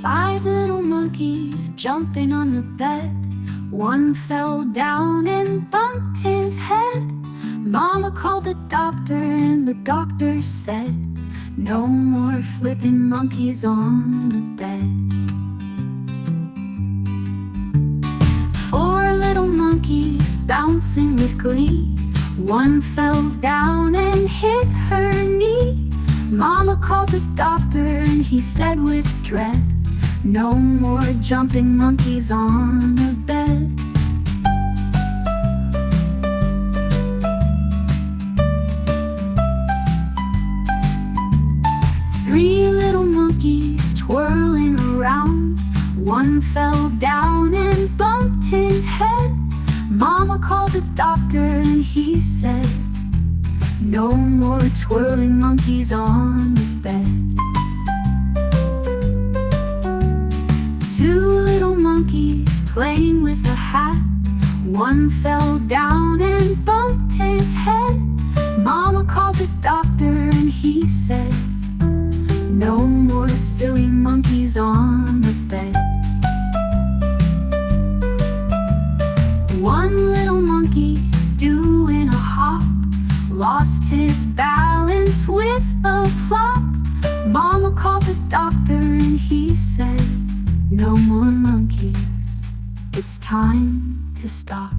5 little monkeys jumping on the bed. One fell down and bumped his head. Mama called the doctor and the doctor said, no more flipping monkeys on the bed. 4 little monkeys bouncing with glee. One fell down and hit her knee. Mama called the doctor and he said with dread, no more jumping monkeys on the bed. 3 little monkeys twirling around. One fell down and bumped his head. Mama called the doctor and he said, no more twirling monkeys on the bed. 2 little monkeys playing with a hat. One fell down and bumped his head. Mama called the doctor and he said, no more silly monkeys on the bed. 1 little monkey doing a hop lost his balance with a plop. Mama called the doctor and he said, no more monkeys, it's time to stop.